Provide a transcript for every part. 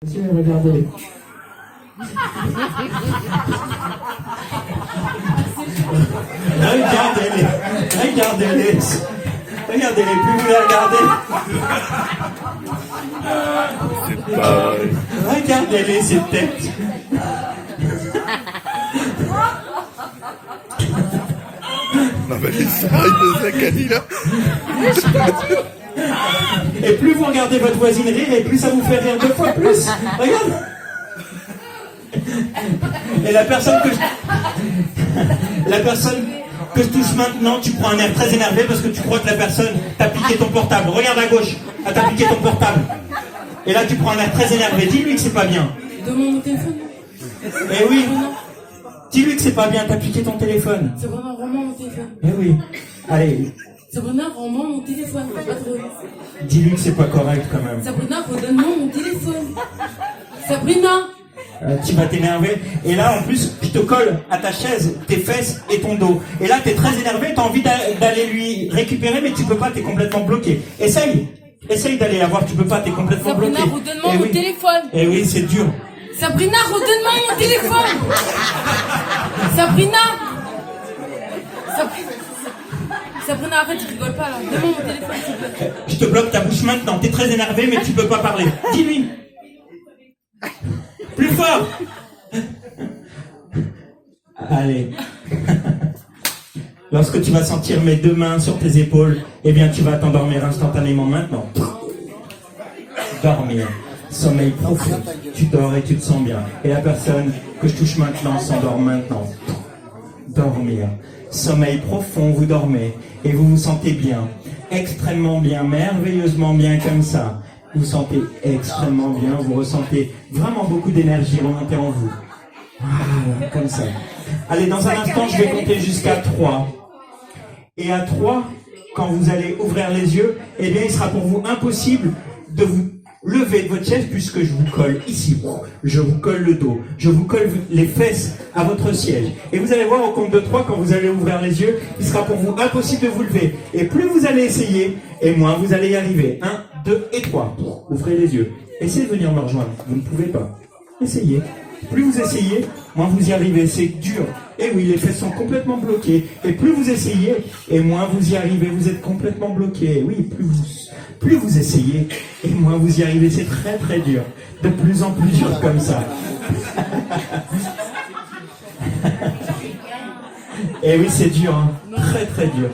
Monsieur, regardez. Regardez-les. Regardez-les. Regardez-les. Plus vous les regardez. C'est pas... Regardez-les, ces têtes. Non mais c'est vrai de ça qu'a dit là. Et plus vous regardez votre voisine rire, et plus ça vous fait rire 2 fois plus. Regarde. Et la personne que je touche maintenant, tu prends un air très énervé parce que tu crois que la personne t'a piqué ton portable. Regarde à gauche, elle t'a piqué ton portable. Et là, tu prends un air très énervé. Dis-lui que c'est pas bien. Demande mon téléphone. Eh oui. Dis-lui que c'est pas bien, t'as piqué ton téléphone. Sabrina, rends-moi mon téléphone. Eh oui. Allez, Sabrina, rends-moi mon téléphone. Pas drôle. dis-lui que c'est pas correct quand même. Sabrina, redonne-moi mon téléphone. Sabrina. Tu vas t'énerver. Et là, en plus, je te colle à ta chaise, tes fesses et ton dos. Et là, t'es très énervé, t'as envie d'aller lui récupérer, mais tu peux pas, t'es complètement bloqué. Essaye d'aller la voir, tu peux pas, t'es complètement Sabrina, bloqué. redonne-moi Eh mon oui. téléphone. Eh oui, c'est dur. Sabrina, redonne-moi mon téléphone. Sabrina. Sabrina, arrête, je rigole pas là. Donne-moi mon téléphone, s'il te plaît. Je te bloque ta bouche maintenant, t'es très énervé, mais tu peux pas parler. Dis-lui. Plus fort. Allez. Lorsque tu vas sentir mes 2 mains sur tes épaules, eh bien tu vas t'endormir instantanément maintenant. Dormir. Sommeil profond. Tu dors et tu te sens bien. Et la personne que je touche maintenant s'endort maintenant. Dormir. Sommeil profond, vous dormez. Et vous vous sentez bien. Extrêmement bien, merveilleusement bien comme ça. Vous vous sentez extrêmement bien. Vous ressentez vraiment beaucoup d'énergie remonter en vous. Voilà, comme ça. Allez, dans un instant, je vais compter jusqu'à 3. Et à 3, quand vous allez ouvrir les yeux, eh bien, il sera pour vous impossible de vous lever de votre chaise puisque je vous colle ici. Je vous colle le dos. Je vous colle les fesses à votre siège. Et vous allez voir au compte de 3, quand vous allez ouvrir les yeux, il sera pour vous impossible de vous lever. Et plus vous allez essayer, et moins vous allez y arriver. 1, 2 et 3. Ouvrez les yeux. Essayez de venir me rejoindre. Vous ne pouvez pas. Essayez. Plus vous essayez, moins vous y arrivez. C'est dur. Et oui, les fesses sont complètement bloquées. Et plus vous essayez, et moins vous y arrivez. Vous êtes complètement bloqué. Et oui, plus vous essayez, et moins vous y arrivez. C'est très très dur. De plus en plus dur comme ça. Et oui, c'est dur. Hein. Très très dur.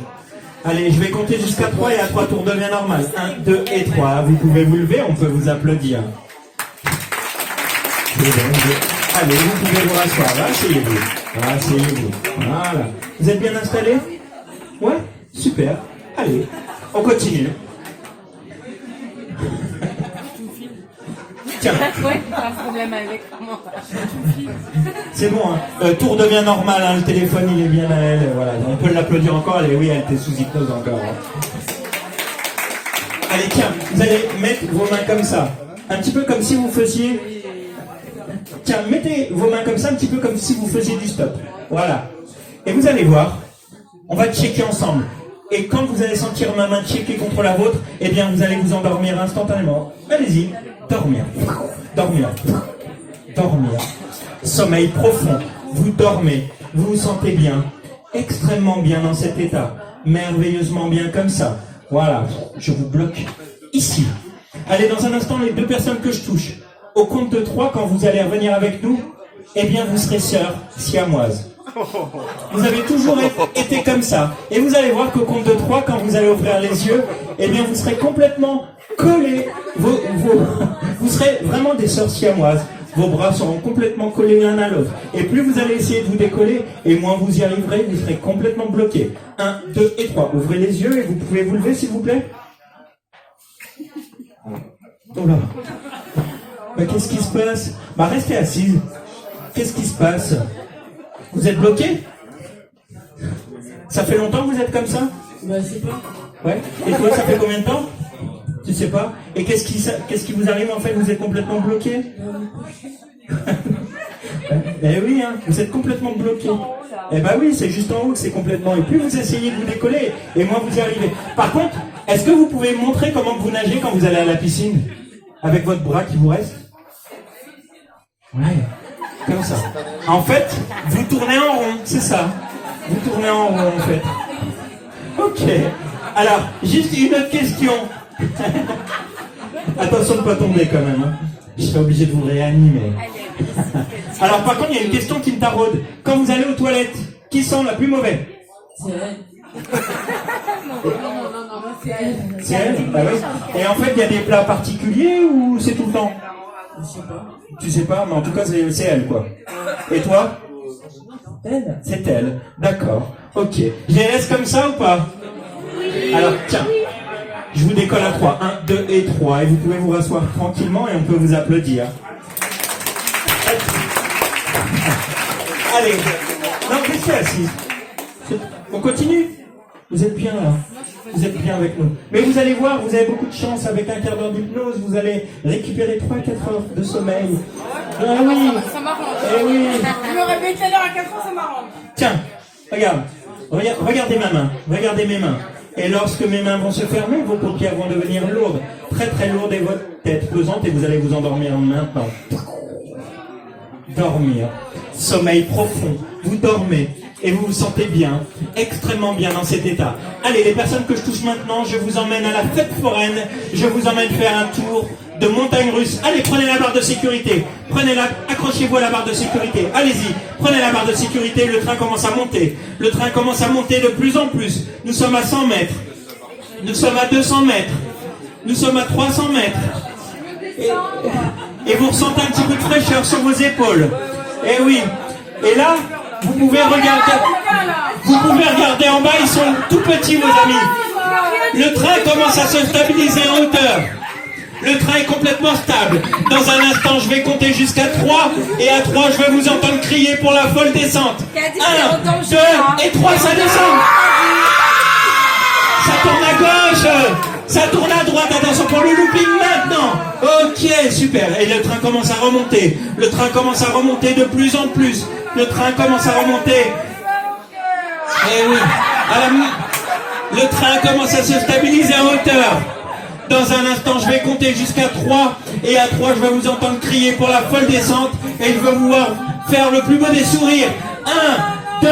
Allez, je vais compter jusqu'à 3 et à 3 tours devient normal. 1, 2 et 3. Vous pouvez vous lever, on peut vous applaudir. Allez, vous pouvez vous rasseoir. Asseyez-vous. Asseyez-vous. Voilà. Vous êtes bien installés? Ouais? Super. Allez, on continue. Tiens. Ouais, t'as un problème avec moi. C'est bon, hein. Tour devient normal, hein. Le téléphone il est bien à elle, voilà. On peut l'applaudir encore, allez, oui, elle était sous hypnose encore. Hein. Allez, tiens, vous allez mettre vos mains comme ça. Un petit peu comme si vous faisiez... Tiens, mettez vos mains comme ça, un petit peu comme si vous faisiez du stop. Voilà. Et vous allez voir, on va checker ensemble. Et quand vous allez sentir ma main checker contre la vôtre, eh bien vous allez vous endormir instantanément. Allez-y, dormir, dormir, dormir. Sommeil profond, vous dormez, vous vous sentez bien, extrêmement bien dans cet état, merveilleusement bien comme ça. Voilà, je vous bloque ici. Allez, dans un instant, les 2 personnes que je touche, au compte de 3, quand vous allez revenir avec nous, eh bien vous serez sœurs siamoises. Vous avez toujours été comme ça. Et vous allez voir qu'au compte de 3, quand vous allez ouvrir les yeux, eh bien vous serez complètement collés. Vous serez vraiment des sœurs siamoises. Vos bras seront complètement collés l'un à l'autre. Et plus vous allez essayer de vous décoller, et moins vous y arriverez, vous serez complètement bloqués. 1, 2 et 3. Ouvrez les yeux et vous pouvez vous lever, s'il vous plaît. Oh là. Mais qu'est-ce qui se passe? Bah restez assise. Qu'est-ce qui se passe? Vous êtes bloqué? Ça fait longtemps que vous êtes comme ça? Bah, je sais pas. Ouais. Et toi, ça fait combien de temps? Tu sais pas? Et qu'est-ce qui vous arrive en fait? Vous êtes complètement bloqué? Eh oui, hein, vous êtes complètement bloqué. Eh ben oui, c'est juste en haut que c'est complètement. Et plus vous essayez de vous décoller, et moins vous y arrivez. Par contre, est-ce que vous pouvez montrer comment vous nagez quand vous allez à la piscine? Avec votre bras qui vous reste? Ouais, comme ça. En fait, vous tournez en rond, c'est ça. Vous tournez en rond, en fait. Ok. Alors, juste une autre question. Attention de ne pas tomber quand même. Hein. Je serai obligé de vous réanimer. Alors, par contre, il y a une question qui me taraude. Quand vous allez aux toilettes, qui sent la plus mauvaise? C'est elle. Non, c'est elle. C'est elle? Bah oui. Et en fait, il y a des plats particuliers ou c'est tout le temps? Je sais pas. Tu sais pas, mais en tout cas, c'est elle, quoi. Et toi? Elle. C'est elle. D'accord. Ok. Je les laisse comme ça ou pas? Alors, tiens. Je vous décolle à 3. 1, 2 et 3. Et vous pouvez vous rasseoir tranquillement et on peut vous applaudir. Allez. Non, restez assis. On continue? Vous êtes bien là. Vous êtes bien avec nous. Mais vous allez voir, vous avez beaucoup de chance avec un quart d'heure d'hypnose. Vous allez récupérer 3-4 heures de sommeil. Ah oui. Ça m'arrange. Eh oui. Je me réveille tout à l'heure à 4 ans, ça m'arrange. Tiens, regarde. Regardez ma main. Regardez mes mains. Et lorsque mes mains vont se fermer, vos paupières vont devenir lourdes. Très très lourdes et votre tête pesante et vous allez vous endormir maintenant. Dormir. Sommeil profond. Vous dormez. Et vous vous sentez bien, extrêmement bien dans cet état. Allez, les personnes que je touche maintenant, je vous emmène à la fête foraine. Je vous emmène faire un tour de montagne russe. Allez, prenez la barre de sécurité. Prenez-la, accrochez-vous à la barre de sécurité. Allez-y, prenez la barre de sécurité. Le train commence à monter. Le train commence à monter de plus en plus. Nous sommes à 100 mètres. Nous sommes à 200 mètres. Nous sommes à 300 mètres. Et vous ressentez un petit peu de fraîcheur sur vos épaules. Eh oui. Et là, vous pouvez regarder en bas, ils sont tout petits, vos amis. Le train commence à se stabiliser en hauteur. Le train est complètement stable. Dans un instant, je vais compter jusqu'à 3. Et à 3, je vais vous entendre crier pour la folle descente. 1, 2 et 3, ça descend. Ça tourne à gauche. Ça tourne à droite. Attention pour le looping maintenant. Ok, super. Et le train commence à remonter. Le train commence à remonter de plus en plus. Le train commence à remonter. Eh oui. Le train commence à se stabiliser en hauteur. Dans un instant, je vais compter jusqu'à 3. Et à 3, je vais vous entendre crier pour la folle descente. Et je vais vous voir faire le plus beau des sourires. 1, 2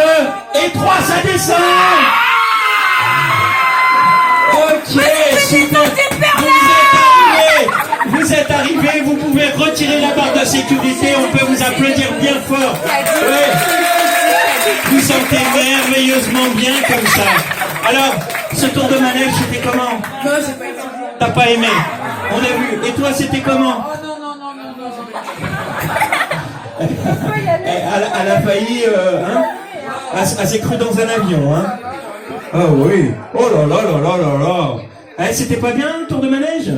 et 3, ça descend. Ok, super. Vous êtes arrivés, vous pouvez retirer la barre de sécurité, on peut vous applaudir bien fort. Ouais. Vous sentez merveilleusement bien comme ça. Alors, ce tour de manège, c'était comment? Non, j'ai pas aimé. T'as pas aimé? On a vu. Et toi, c'était comment? Oh non. Elle a failli, hein? Elle s'est crue dans un avion, hein? Ah oui. Oh là là là là là là. Eh, c'était pas bien le tour de manège?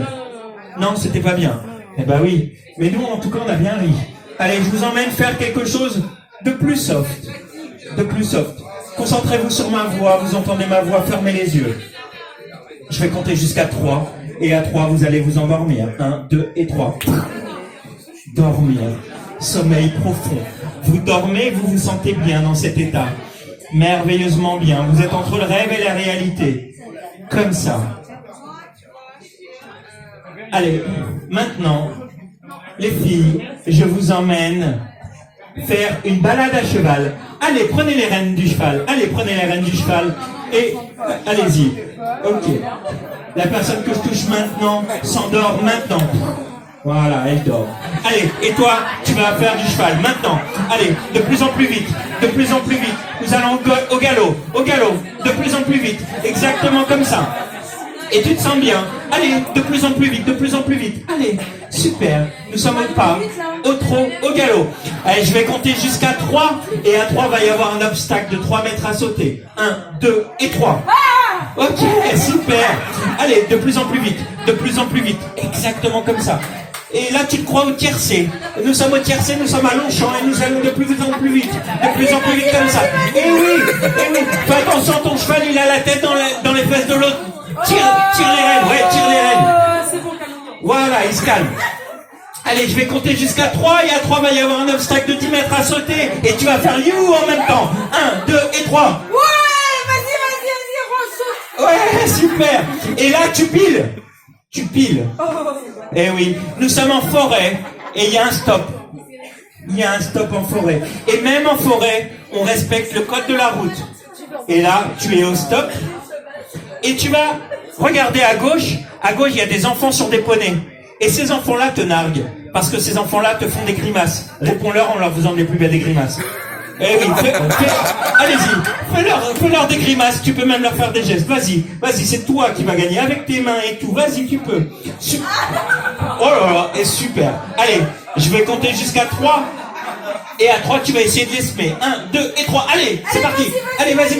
Non, c'était pas bien. Eh ben oui. Mais nous, en tout cas, on a bien ri. Allez, je vous emmène faire quelque chose de plus soft. De plus soft. Concentrez-vous sur ma voix. Vous entendez ma voix, fermez les yeux. Je vais compter jusqu'à 3. Et à 3, vous allez vous endormir. 1, 2 et 3. Dormir. Sommeil profond. Vous dormez, vous vous sentez bien dans cet état. Merveilleusement bien. Vous êtes entre le rêve et la réalité. Comme ça. Allez, maintenant, les filles, je vous emmène faire une balade à cheval. Allez, prenez les rênes du cheval. Allez, prenez les rênes du cheval. Et allez-y. Ok. La personne que je touche maintenant s'endort maintenant. Voilà, elle dort. Allez, et toi, tu vas faire du cheval maintenant. Allez, de plus en plus vite. De plus en plus vite. Nous allons au galop. Au galop. De plus en plus vite. Exactement comme ça. Et tu te sens bien. Allez, de plus en plus vite, de plus en plus vite. Allez, super. Nous sommes au pas, au trot, au galop. Allez, je vais compter jusqu'à 3. Et à 3, va y avoir un obstacle de 3 mètres à sauter. 1, 2 et 3. Ok, super. Allez, de plus en plus vite, de plus en plus vite. Exactement comme ça. Et là, tu te crois au tiercé. Nous sommes au tiercé, nous sommes à Longchamp et nous allons de plus en plus vite. De plus en plus vite comme ça. Et oui. Fais attention, ton cheval, il a la tête dans les fesses de l'autre. Tire les rênes, ouais, tire les rênes. C'est bon, calme-toi. Voilà, il se calme. Allez, je vais compter jusqu'à 3 et à 3, va y avoir un obstacle de 10 mètres à sauter et tu vas faire you en même temps. 1, 2 et 3. Ouais, vas-y, Ouais, super. Et là, tu piles. Tu piles. Oh. Eh oui, nous sommes en forêt et il y a un stop. il y a un stop en forêt. Et même en forêt, on respecte le code de la route. Et là, tu es au stop. Et tu vas regarder à gauche. À gauche, il y a des enfants sur des poneys. Et ces enfants-là te narguent. Parce que ces enfants-là te font des grimaces. Réponds-leur en leur faisant les plus belles des grimaces. Eh oui, allez-y, fais-leur des grimaces, tu peux même leur faire des gestes, vas-y, c'est toi qui vas gagner, avec tes mains et tout, vas-y, tu peux. Oh là là, et super. Allez, je vais compter jusqu'à 3, et à 3, tu vas essayer de les semer. 1, 2 et 3, allez, c'est parti. Allez, vas-y.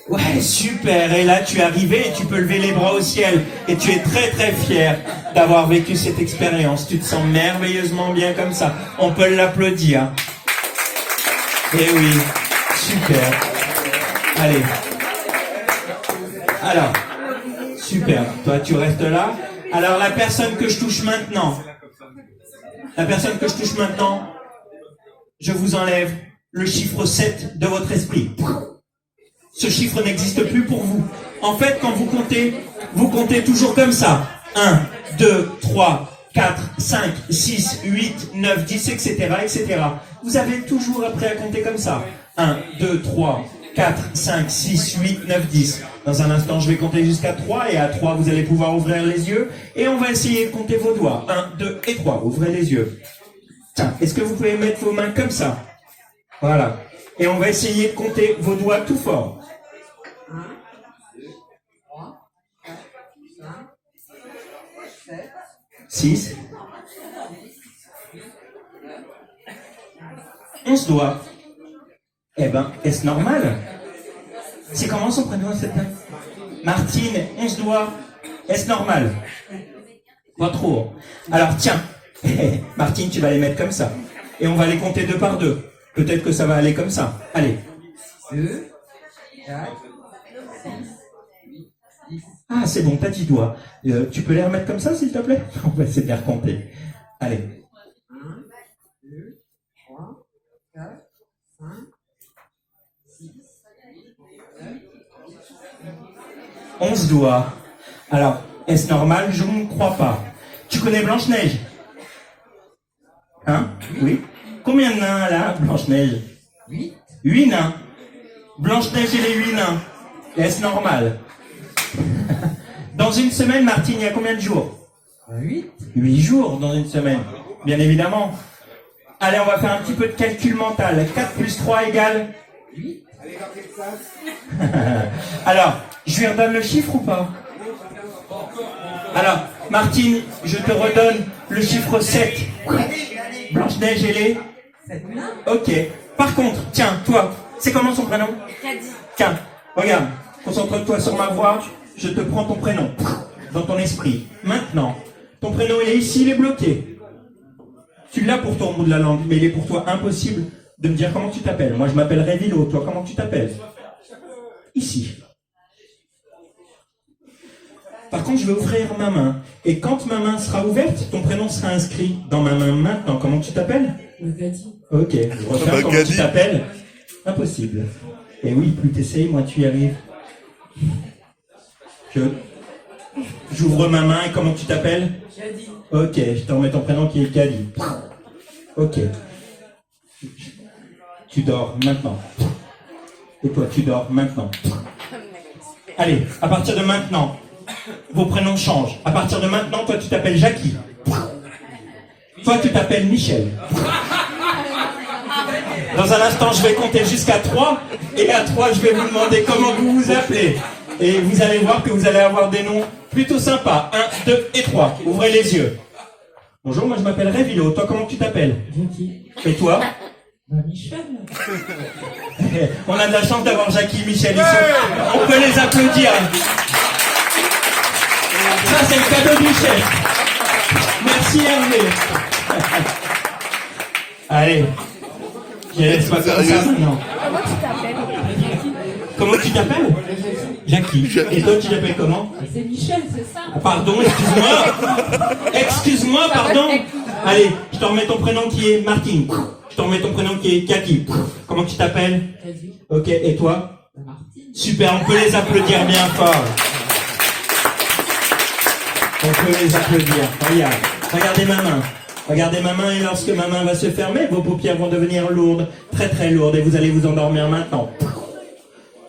Ouais, super, et là, tu es arrivé et tu peux lever les bras au ciel, et tu es très très fier d'avoir vécu cette expérience, tu te sens merveilleusement bien comme ça, on peut l'applaudir. Eh oui, super. Allez. Alors, super. Toi, tu restes là. Alors, la personne que je touche maintenant, je vous enlève le chiffre 7 de votre esprit. Ce chiffre n'existe plus pour vous. En fait, quand vous comptez toujours comme ça. 1, 2, 3, 4, 5, 6, 8, 9, 10, etc., etc. Vous avez toujours appris à compter comme ça. 1, 2, 3, 4, 5, 6, 8, 9, 10. Dans un instant, je vais compter jusqu'à 3 et à 3, vous allez pouvoir ouvrir les yeux et on va essayer de compter vos doigts. 1, 2 et 3. Ouvrez les yeux. Tiens, est-ce que vous pouvez mettre vos mains comme ça? Voilà. Et on va essayer de compter vos doigts tout fort. 1, 2, 3, 4, 5, 7, 6, 11 doigts. Eh ben, est-ce normal? C'est comment son prénom, cette dame? Martine, 11 doigts. Est-ce normal? Pas trop. Alors tiens, Martine, tu vas les mettre comme ça. Et on va les compter 2 par 2. Peut-être que ça va aller comme ça. Allez. 2, 4, 6, 8, 10. Ah, c'est bon, t'as 10 doigts. Tu peux les remettre comme ça, s'il te plaît? On va essayer de les recompter. Allez. 1, 2, 3, 4, 5, 6, 7, 11 doigts. Alors, est-ce normal? Je ne crois pas. Tu connais Blanche-Neige? Hein? Oui. Combien de nains, là, Blanche-Neige? 8. 8 nains. Blanche-Neige et les 8 nains. Est-ce normal? Dans une semaine, Martine, il y a combien de jours? 8. 8 jours dans une semaine, bien évidemment. Allez, on va faire un petit peu de calcul mental. 4 plus 3 égale 8. Allez, dans quelle classe? Alors, je lui redonne le chiffre ou pas? Alors, Martine, je te redonne le chiffre 7. Blanche-Neige et les 7. Ok. Par contre, tiens, toi, c'est comment son prénom? Caddy. Tiens, regarde, concentre-toi sur ma voix, je te prends ton prénom dans ton esprit. Maintenant, ton prénom il est ici, il est bloqué. Tu l'as pour ton bout de la langue, mais il est pour toi impossible de me dire comment tu t'appelles. Moi je m'appelle Révilo, toi comment tu t'appelles? Ici. Par contre, je vais ouvrir ma main. Et quand ma main sera ouverte, ton prénom sera inscrit dans ma main maintenant. Comment tu t'appelles? Caddy. Ok, je refais comment tu t'appelles? Impossible. Et oui, plus t'essayes, moins tu y arrives. J'ouvre ma main et comment tu t'appelles? Caddy. Ok, je te remets ton prénom qui est Caddy. Ok. Tu dors maintenant. Et toi, tu dors maintenant. Allez, à partir de maintenant, vos prénoms changent. À partir de maintenant, toi, tu t'appelles Jackie. Toi, tu t'appelles Michel. Dans un instant, je vais compter jusqu'à 3. Et à 3, je vais vous demander comment vous vous appelez. Et vous allez voir que vous allez avoir des noms plutôt sympas. 1, 2 et 3. Ouvrez les yeux. Bonjour, moi je m'appelle Révilo. Toi, comment tu t'appelles? Jackie. Et toi? Michel. On a de la chance d'avoir Jackie et Michel ici. On peut les applaudir. Ça, c'est le cadeau du chef. Merci Hervé. Allez. Je laisse pas comme ça maintenant. Comment tu t'appelles? Comment tu t'appelles? Jackie. Et toi, tu t'appelles comment? C'est Michel, c'est ça? Ah, pardon, excuse-moi. Excuse-moi, pardon. Allez, je te remets ton prénom qui est Martine. Je te remets ton prénom qui est Cathy. Comment tu t'appelles? Caddy. Ok, et toi? Martine. Super, on peut les applaudir bien fort. On peut les applaudir. Regarde, regardez ma main. Regardez ma main et lorsque ma main va se fermer, vos paupières vont devenir lourdes, très très lourdes et vous allez vous endormir maintenant.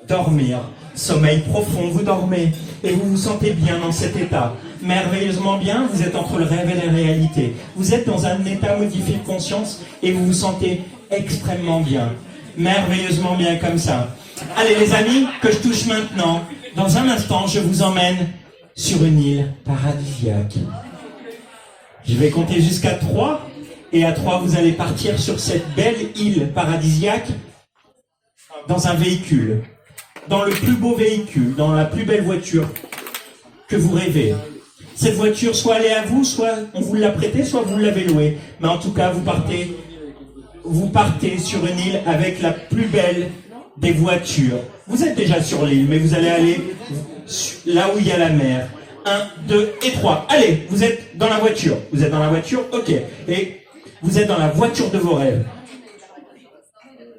Dormir, sommeil profond, vous dormez et vous vous sentez bien dans cet état. Merveilleusement bien, vous êtes entre le rêve et la réalité. Vous êtes dans un état modifié de conscience et vous vous sentez extrêmement bien. Merveilleusement bien comme ça. Allez les amis, que je touche maintenant. Dans un instant, je vous emmène sur une île paradisiaque. Je vais compter jusqu'à 3 et à 3, vous allez partir sur cette belle île paradisiaque dans un véhicule. Dans le plus beau véhicule, dans la plus belle voiture que vous rêvez. Cette voiture, soit elle est à vous, soit on vous l'a prêtée, soit vous l'avez louée. Mais en tout cas, vous partez sur une île avec la plus belle des voitures. Vous êtes déjà sur l'île, mais vous allez aller là où il y a la mer. 1, 2 et 3. Allez, vous êtes dans la voiture. Vous êtes dans la voiture, ok. Et vous êtes dans la voiture de vos rêves.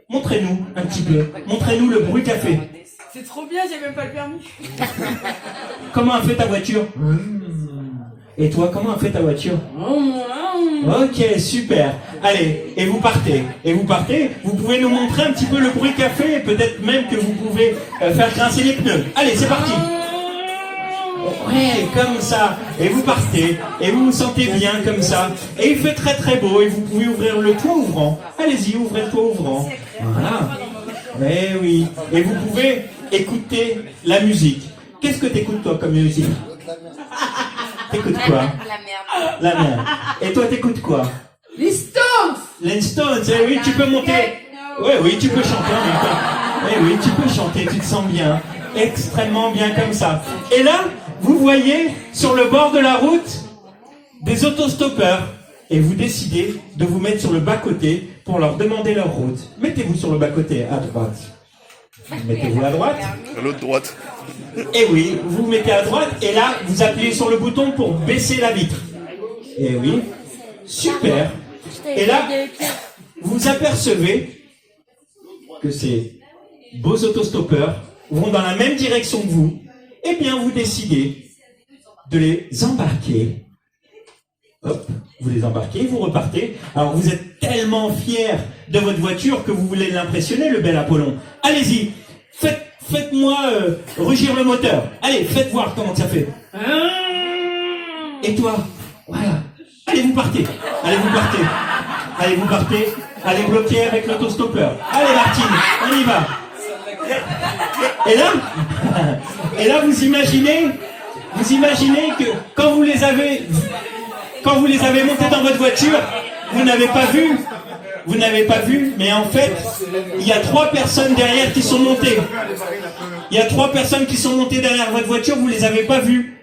Montrez-nous un petit peu. Montrez-nous le bruit qu'a fait. C'est trop bien, j'ai même pas le permis. Comment a fait ta voiture? Et toi, comment a fait ta voiture? Ok, super. Allez, et vous partez. Et vous partez, vous pouvez nous montrer un petit peu le bruit qu'a fait, et peut-être même que vous pouvez faire grincer les pneus. Allez, c'est parti. Ouais, comme ça. Et vous partez, et vous vous sentez bien comme ça. Et il fait très très beau, et vous pouvez ouvrir le toit ouvrant. Allez-y, ouvrez le toit ouvrant. Voilà. Eh oui. Et vous pouvez écouter la musique. Qu'est-ce que t'écoutes toi comme musique? T'écoutes quoi? La merde. Et toi t'écoutes quoi? Les Stones. Les Stones, eh oui, tu peux monter. Oui, tu peux chanter en même temps. Eh oui, tu peux chanter, tu te sens bien. Extrêmement bien comme ça. Et là, vous voyez sur le bord de la route des autostoppeurs. Et vous décidez de vous mettre sur le bas-côté pour leur demander leur route. Mettez-vous sur le bas-côté, à droite. Mettez-vous à droite. À l'autre droite. Et oui, vous vous mettez à droite et là, vous appuyez sur le bouton pour baisser la vitre. Et oui, super. Et là, vous apercevez que ces beaux autostoppeurs vont dans la même direction que vous. Eh bien, vous décidez de les embarquer. Hop, vous les embarquez, vous repartez. Alors, vous êtes tellement fiers de votre voiture que vous voulez l'impressionner, le bel Apollon. Allez-y, faites-moi rugir le moteur. Allez, faites voir comment ça fait. Et toi, voilà. Allez, vous partez. Allez, vous partez. Allez, vous partez. Allez, bloquer avec l'autostoppeur. Allez, Martine, on y va. Et là, vous imaginez que quand vous les avez montés dans votre voiture, vous n'avez pas vu, mais en fait, il y a 3 personnes derrière qui sont montées. Il y a 3 personnes qui sont montées derrière votre voiture, vous les avez pas vues.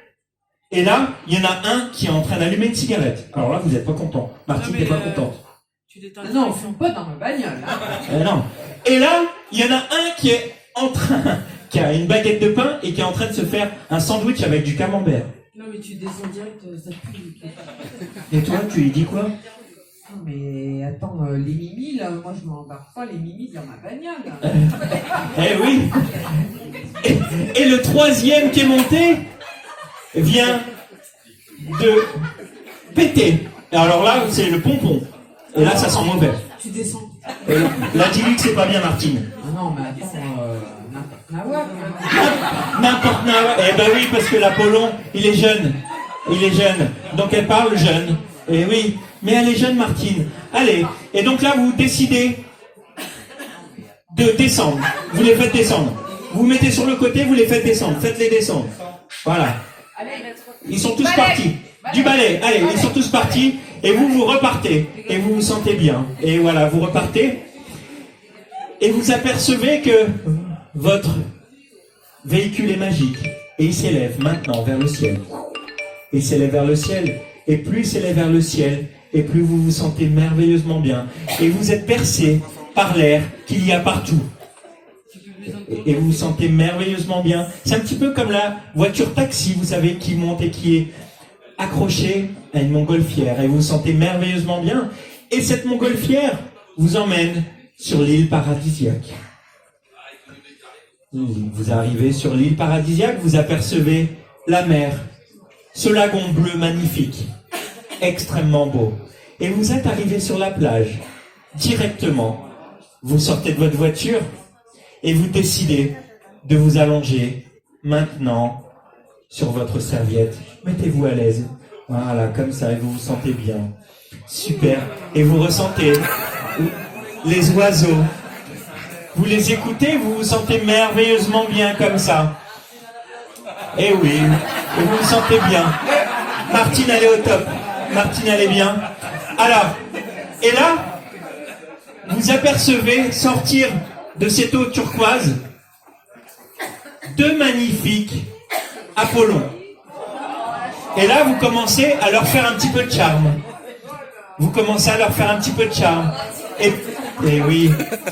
Et là, il y en a un qui est en train d'allumer une cigarette. Alors là, vous n'êtes pas content. Martine, t'es pas contente. Non, on fume pas dans ma bagnole. Non. Et là, il y en a un qui a une baguette de pain et qui est en train de se faire un sandwich avec du camembert. Non, mais tu descends direct, ça pue. Et toi, tu lui dis quoi? Non, mais attends, les mimis, là, moi je m'embarque pas les mimis dans ma bagnole. Eh oui. Et le 3e qui est monté vient de péter. Alors là, c'est le pompon. Et là, ça sent mauvais. Tu descends. Et là, dis-lui que c'est pas bien, Martine. Non, mais attends, n'importe Nawak. N'importe Nawak. Eh ben oui, parce que l'Apollon, il est jeune. Donc elle parle jeune. Eh oui. Mais elle est jeune, Martine. Allez. Et donc là, vous décidez de descendre. Vous les faites descendre. Vous mettez sur le côté, vous les faites descendre. Faites-les descendre. Voilà. Ils sont tous partis. Du balai. Allez, ils sont tous partis. Et vous repartez. Et vous vous sentez bien. Et voilà, vous repartez. Et vous apercevez que votre véhicule est magique. Et il s'élève maintenant vers le ciel. Et il s'élève vers le ciel. Et plus il s'élève vers le ciel, et plus vous vous sentez merveilleusement bien. Et vous êtes bercé par l'air qu'il y a partout. Et vous vous sentez merveilleusement bien. C'est un petit peu comme la voiture taxi, vous savez, qui monte et qui est accrochée à une montgolfière. Et vous vous sentez merveilleusement bien. Et cette montgolfière vous emmène sur l'île paradisiaque. Vous arrivez sur l'île paradisiaque, vous apercevez la mer. Ce lagon bleu magnifique, extrêmement beau. Et vous êtes arrivé sur la plage, directement. Vous sortez de votre voiture et vous décidez de vous allonger maintenant sur votre serviette. Mettez-vous à l'aise. Voilà, comme ça, et vous vous sentez bien. Super. Et vous ressentez les oiseaux. Vous les écoutez, vous vous sentez merveilleusement bien comme ça. Eh oui, et vous vous sentez bien. Martine, elle est au top. Martine, elle est bien. Alors, et là, vous apercevez sortir de cette eau turquoise deux magnifiques Apollons. Et là, vous commencez à leur faire un petit peu de charme. Vous commencez à leur faire un petit peu de charme. Et oui.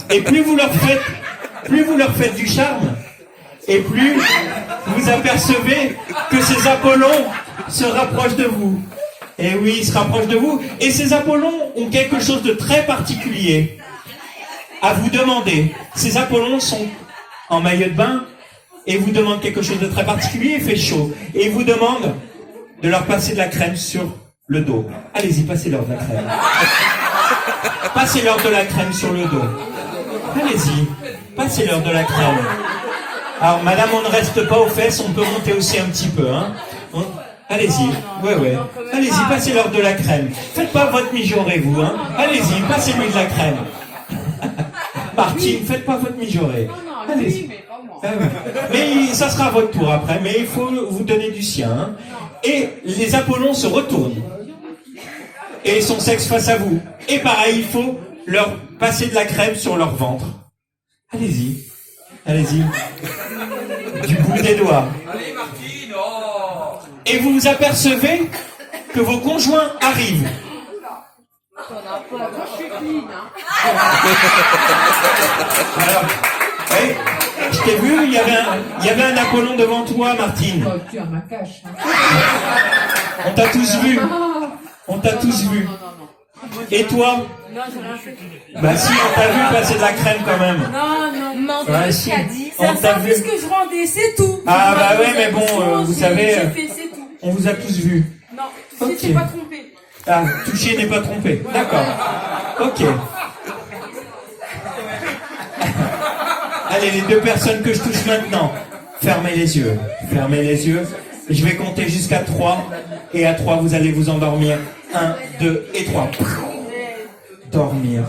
Et plus vous leur faites du charme, et plus vous apercevez que ces Apollons se rapprochent de vous. Et oui, ils se rapprochent de vous. Et ces Apollons ont quelque chose de très particulier à vous demander. Ces Apollons sont en maillot de bain et vous demandent quelque chose de très particulier. Il fait chaud. Et ils vous demandent de leur passer de la crème sur le dos. Allez-y, passez-leur de la crème. Passez-leur de la crème sur le dos. Allez-y, passez-leur de la crème. Alors, madame, on ne reste pas aux fesses, on peut monter aussi un petit peu, hein. Allez-y, ouais. Allez-y, passez-leur de la crème. Faites pas votre mijaurée, vous, hein. Allez-y, passez-lui de la crème. Martine, faites pas votre mijaurée. Allez-y. Mais ça sera votre tour après, mais il faut vous donner du sien, hein. Et les Apollons se retournent. Et son sexe face à vous. Et pareil, il faut leur passer de la crème sur leur ventre. Allez-y. Allez-y. Du bout des doigts. Allez Martine, oh. Et vous vous apercevez que vos conjoints arrivent. Alors, hey, je t'ai vu, il y avait un Apollon devant toi, Martine. Oh, tu as ma cache. On t'a tous vu. On t'a tous vu. Et toi? Non, j'ai rien fait. Bah si, on t'a vu passer de la crème quand même. Non, Ouais, si. dit. On C'est un t'a vu. service que je rendais, c'est tout. Ah bah ouais, mais bon, vous savez, C'est tout. on vous a tous vu. Non, Ok. tu t'es pas trompé. Ah, toucher n'est pas trompé. D'accord. Ok. Allez, les deux personnes que je touche maintenant, fermez les yeux. Fermez les yeux. Je vais compter jusqu'à 3. Et à 3, vous allez vous endormir. 1, 2 et 3. Dormir.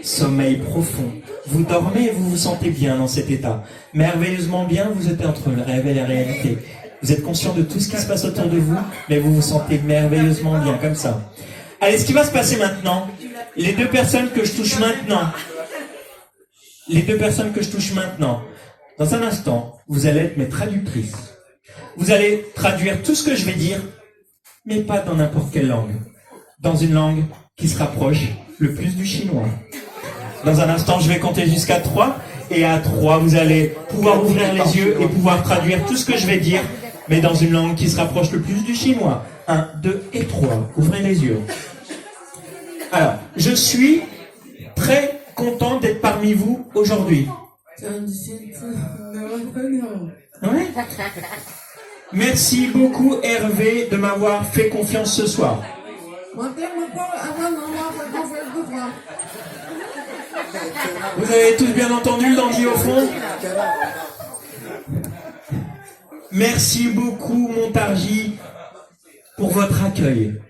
Sommeil profond. Vous dormez et vous vous sentez bien dans cet état. Merveilleusement bien, vous êtes entre le rêve et la réalité. Vous êtes conscient de tout ce qui se passe autour de vous, mais vous vous sentez merveilleusement bien, comme ça. Allez, ce qui va se passer maintenant, les deux personnes que je touche maintenant, dans un instant, vous allez être mes traductrices. Vous allez traduire tout ce que je vais dire, mais pas dans n'importe quelle langue. Dans une langue qui se rapproche le plus du chinois. Dans un instant, je vais compter jusqu'à 3, et à 3, vous allez pouvoir ouvrir les yeux et pouvoir traduire tout ce que je vais dire, mais dans une langue qui se rapproche le plus du chinois. 1, 2 et 3. Ouvrez les yeux. Alors, je suis très content d'être parmi vous aujourd'hui. Ouais. Merci beaucoup Hervé de m'avoir fait confiance ce soir. Vous avez tous bien entendu Dandy au fond? Merci beaucoup Montargis pour votre accueil.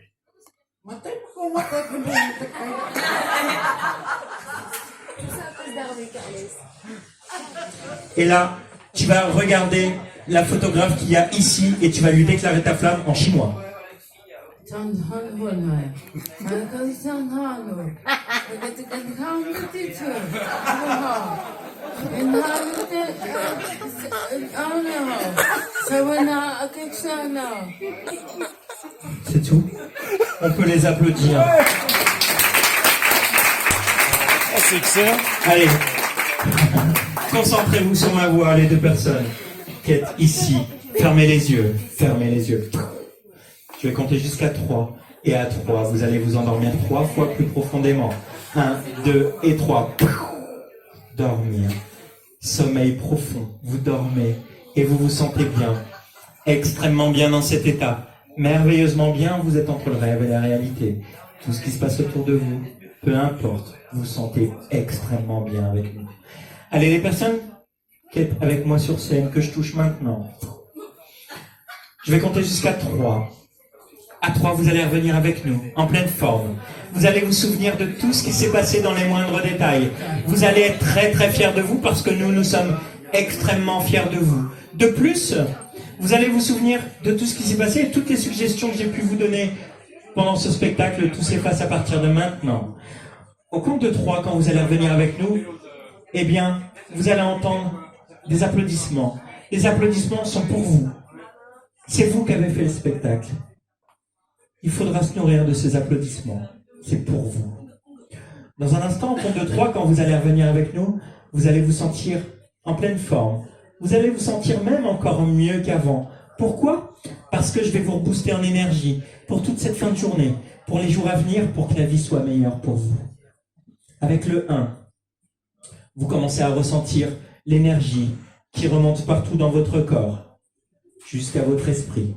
Et là, tu vas regarder la photographe qu'il y a ici et tu vas lui déclarer ta flamme en chinois. C'est tout. On peut les applaudir. Oh, c'est excellent. Allez, concentrez-vous sur ma voix, les deux personnes qui êtes ici. Fermez les yeux, fermez les yeux. Je vais compter jusqu'à 3. Et à 3, vous allez vous endormir 3 fois plus profondément. 1, 2 et 3. Dormir. Sommeil profond. Vous dormez et vous vous sentez bien. Extrêmement bien dans cet état. Merveilleusement bien, vous êtes entre le rêve et la réalité. tout ce qui se passe autour de vous, peu importe, vous vous sentez extrêmement bien avec nous. Allez, les personnes qui êtes avec moi sur scène, que je touche maintenant, je vais compter jusqu'à 3. À 3, vous allez revenir avec nous, en pleine forme. Vous allez vous souvenir de tout ce qui s'est passé dans les moindres détails. Vous allez être très très fiers de vous parce que nous sommes extrêmement fiers de vous. De plus, vous allez vous souvenir de tout ce qui s'est passé et toutes les suggestions que j'ai pu vous donner pendant ce spectacle, tout s'efface à partir de maintenant. Au compte de 3, quand vous allez revenir avec nous, eh bien, vous allez entendre des applaudissements. Les applaudissements sont pour vous. C'est vous qui avez fait le spectacle. Il faudra se nourrir de ces applaudissements. C'est pour vous. Dans un instant, au compte de 3, quand vous allez revenir avec nous, vous allez vous sentir en pleine forme. Vous allez vous sentir même encore mieux qu'avant. Pourquoi ? Parce que je vais vous rebooster en énergie pour toute cette fin de journée, pour les jours à venir, pour que la vie soit meilleure pour vous. Avec le 1, vous commencez à ressentir l'énergie qui remonte partout dans votre corps, jusqu'à votre esprit.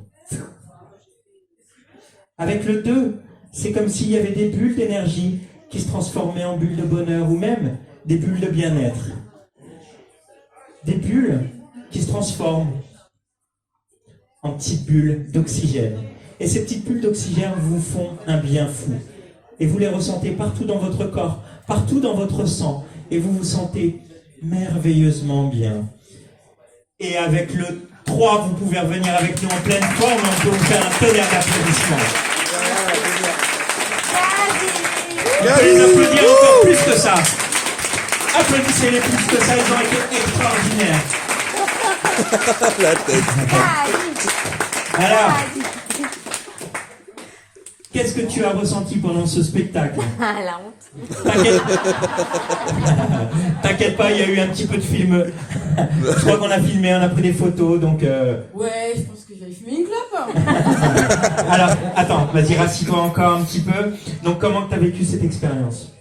Avec le 2, c'est comme s'il y avait des bulles d'énergie qui se transformaient en bulles de bonheur ou même des bulles de bien-être. Des bulles qui se transforment en petites bulles d'oxygène. Et ces petites bulles d'oxygène vous font un bien fou. Et vous les ressentez partout dans votre corps, partout dans votre sang. Et vous vous sentez merveilleusement bien. Et avec le 3, vous pouvez revenir avec nous en pleine forme. On peut vous faire un tonnerre d'applaudissements. On peut les applaudir encore plus que ça. Applaudissez-les plus que ça, ils ont été extraordinaires. La tête. Alors, qu'est-ce que tu as ressenti pendant ce spectacle ? Ah, la honte. T'inquiète pas, il y a eu un petit peu de film. Je crois qu'on a filmé, on a pris des photos, donc... Ouais, je pense que j'allais fumer une clope. Alors, attends, vas-y, rassis-toi encore un petit peu. Donc, comment t'as vécu cette expérience ?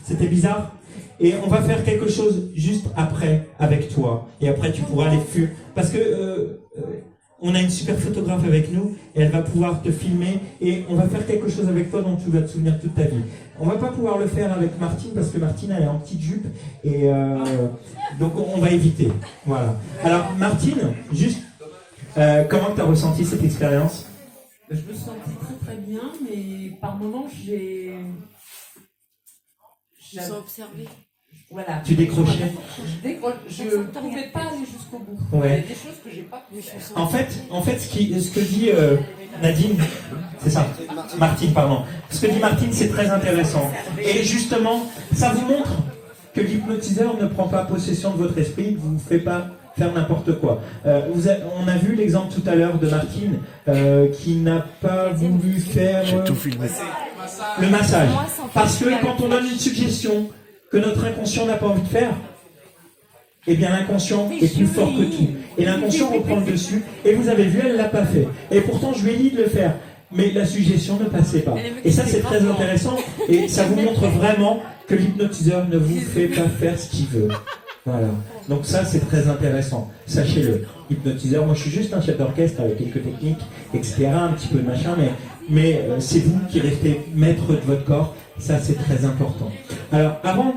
C'était bizarre ? Et on va faire quelque chose juste après, avec toi. Et après, tu pourras aller fuir. Parce que on a une super photographe avec nous, et elle va pouvoir te filmer, et on va faire quelque chose avec toi dont tu vas te souvenir toute ta vie. On va pas pouvoir le faire avec Martine, parce que Martine, elle est en petite jupe, et donc on va éviter. Voilà. Alors, Martine, juste, comment tu as ressenti cette expérience ? Je me sentais très très bien, mais par moments j'ai observé. Voilà. Tu décrochais ? Je ne pouvais pas aller jusqu'au bout. Ouais. Il y a des choses que j'ai pas pu faire. En fait, ce que dit Nadine, c'est ça, Martine, pardon. Ce que dit Martine, c'est très intéressant. Et justement, ça vous montre que l'hypnotiseur ne prend pas possession de votre esprit, ne vous fait pas faire n'importe quoi. On a vu l'exemple tout à l'heure de Martine qui n'a pas voulu faire J'ai tout filmé. le massage. Parce que quand on donne une suggestion que notre inconscient n'a pas envie de faire, eh bien l'inconscient est plus fort que tout. Et l'inconscient reprend le dessus. Et vous avez vu, elle ne l'a pas fait. Et pourtant, je lui ai dit de le faire. Mais la suggestion ne passait pas. Et ça, c'est très intéressant. Et ça vous montre vraiment que l'hypnotiseur ne vous fait pas faire ce qu'il veut. Voilà. Donc ça, c'est très intéressant. Sachez-le. Hypnotiseur, moi, je suis juste un chef d'orchestre avec quelques techniques, etc., un petit peu de machin, mais c'est vous qui restez maître de votre corps. Ça, c'est très important. Alors, avant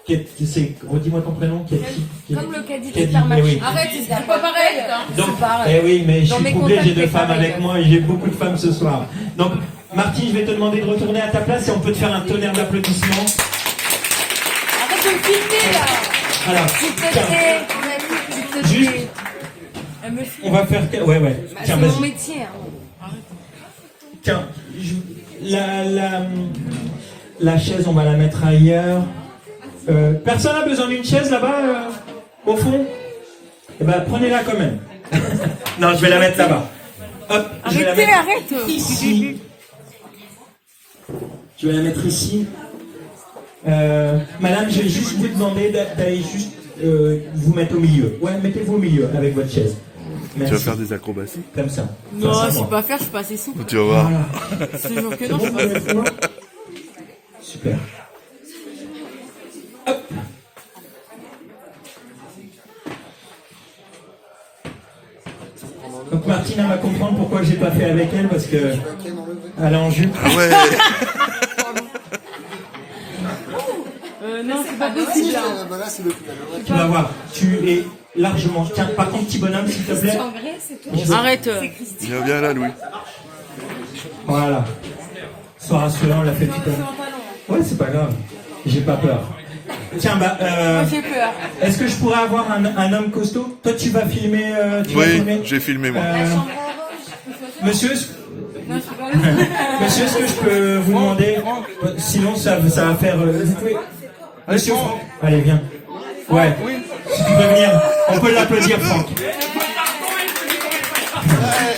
redis-moi ton prénom, Comme le caddie de Caddy, Supermarché. oui. Arrête, c'est pas pareil. Donc, C'est pareil. oui, mais je Dans suis mes troublé, j'ai contacts, deux c'est femmes pareil. avec moi et j'ai beaucoup de femmes ce soir. Donc, Martine, je vais te demander de retourner à ta place et on peut te faire un tonnerre d'applaudissements. Arrête de me filmer là. Alors, S'il te tiens, plaît, vas-y, s'il te Juste. plaît. Elle me filme. on va faire... Ouais. Bah, Tiens, c'est mon vas-y. métier. Hein. Tiens, la chaise, on va la mettre ailleurs. Personne n'a besoin d'une chaise là-bas, au fond ? Eh ben, prenez-la quand même. Non, je vais la mettre là-bas. Hop, je vais la Arrêtez, mettre arrête. ici. Je vais la mettre ici. Madame, je vais juste vous demander d'aller juste vous mettre au milieu. Ouais, mettez-vous au milieu avec votre chaise. Merci. Tu vas faire des acrobaties? Comme ça. Non, Face à je sais moi. pas faire, je suis pas assez souple. Tu vas voir. Voilà. Je te jure que C'est non, bon, je suis pas assez souple. Super. Hop. Donc Martina va comprendre pourquoi j'ai pas fait avec elle, parce que elle est en jupe. Ah ouais. Non, c'est pas possible. Tu vas voir, tu es largement... Tiens, par contre, petit bonhomme, s'il te plaît. Arrête. Viens là, Louis. Voilà. Sois rassuré, on l'a fait tout à l'heure. Ouais, c'est pas grave. J'ai pas peur. Tiens, bah... J'ai peur. est-ce que je pourrais avoir un homme costaud? Toi, tu vas filmer... tu vas Oui, filmer j'ai filmé moi. Monsieur, monsieur, est-ce que je peux vous demander? Sinon, ça va faire... vous pouvez... Monsieur Franck, allez, viens. Ouais, si tu peux venir, on peut l'applaudir, Franck.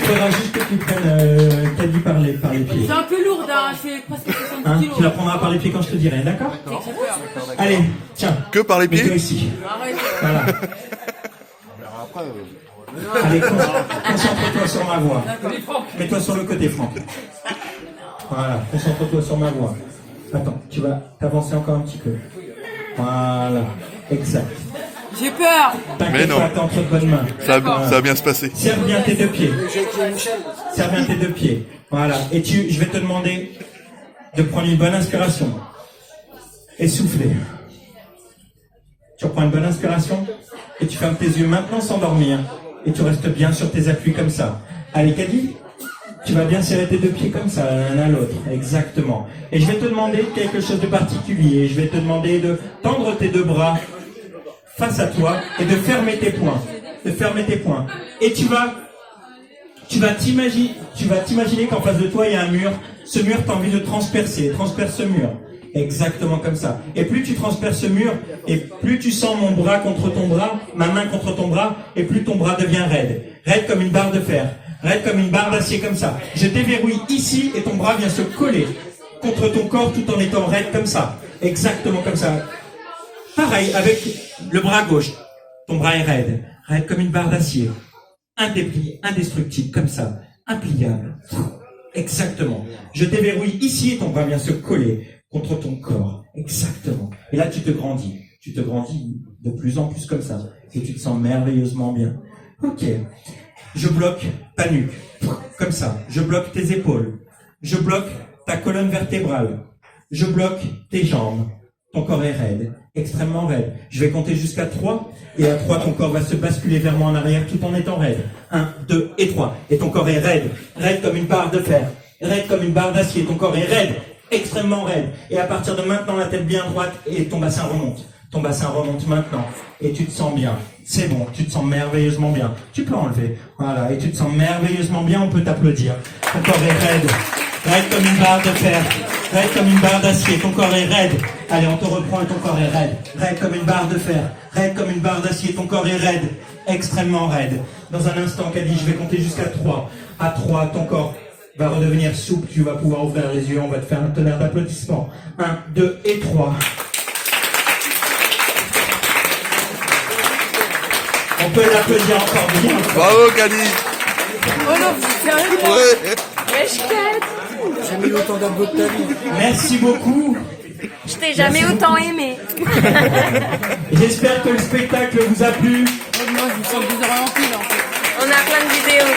Il faudra juste que tu prennes Caddy par les pieds. C'est un peu lourde, hein. Je fais presque 70 Hein, kilos. tu la prendras par les pieds quand je te dirai, d'accord? J'ai peur. Allez, tiens, Que par les mets-toi pieds? ici. Arrête. Voilà. Allez, concentre-toi sur ma voix. Mets-toi sur le côté, Franck. Voilà, concentre-toi sur ma voix. Attends, tu vas t'avancer encore un petit peu. Voilà, exact. J'ai peur. Mais T'inquiète non. pas, t'es entre de bonnes mains. Ça va bien se passer. Serre bien tes deux pieds. Serre bien tes deux pieds. Voilà. Et je vais te demander de prendre une bonne inspiration. Et souffler. Tu reprends une bonne inspiration et tu fermes tes yeux maintenant sans dormir. Et tu restes bien sur tes appuis comme ça. Allez, Caddy, tu vas bien serrer tes deux pieds comme ça, l'un à l'autre. Exactement. Et je vais te demander quelque chose de particulier. Je vais te demander de tendre tes deux bras face à toi et de fermer tes poings. De fermer tes poings. Et tu vas t'imaginer qu'en face de toi, il y a un mur. Ce mur, tu as envie de transpercer. Transperce ce mur. Exactement comme ça. Et plus tu transperces ce mur, et plus tu sens mon bras contre ton bras, ma main contre ton bras, et plus ton bras devient raide. Raide comme une barre de fer. Raide comme une barre d'acier comme ça. Je déverrouille ici et ton bras vient se coller contre ton corps tout en étant raide comme ça. Exactement comme ça. Pareil avec le bras gauche. Ton bras est raide. Raide comme une barre d'acier. Indestructible comme ça. Impliable. Exactement. Je déverrouille ici et ton bras vient se coller contre ton corps. Exactement. Et là, tu te grandis. Tu te grandis de plus en plus comme ça. Et tu te sens merveilleusement bien. Ok. Je bloque ta nuque. Comme ça. Je bloque tes épaules. Je bloque ta colonne vertébrale. Je bloque tes jambes. Ton corps est raide. Extrêmement raide. Je vais compter jusqu'à 3. Et à 3, ton corps va se basculer vers moi en arrière tout en étant raide. 1, 2 et 3. Et ton corps est raide. Raide comme une barre de fer. Raide comme une barre d'acier. Ton corps est raide. Extrêmement raide. Et à partir de maintenant, la tête bien droite et ton bassin remonte. Ton bassin remonte maintenant. Et tu te sens bien. C'est bon. Tu te sens merveilleusement bien. Tu peux enlever. Voilà. Et tu te sens merveilleusement bien. On peut t'applaudir. Ton corps est raide. Raide comme une barre de fer. Raide comme une barre d'acier. Ton corps est raide. Allez, on te reprend et ton corps est raide. Raide comme une barre de fer. Raide comme une barre d'acier. Ton corps est raide. Extrêmement raide. Dans un instant, Caddy, je vais compter jusqu'à 3. À 3, ton corps va redevenir souple. Tu vas pouvoir ouvrir les yeux. On va te faire un tonnerre d'applaudissements. 1, 2 et 3. On peut l'applaudir encore bien. Bravo, Caddy. Oh non, sérieux? Ouais. Jamais eu autant d'amour de ta vie. Merci beaucoup. Je t'ai jamais autant aimé. J'espère que le spectacle vous a plu. Moi, je me sens désorientée, là, en fait. On a plein de vidéos.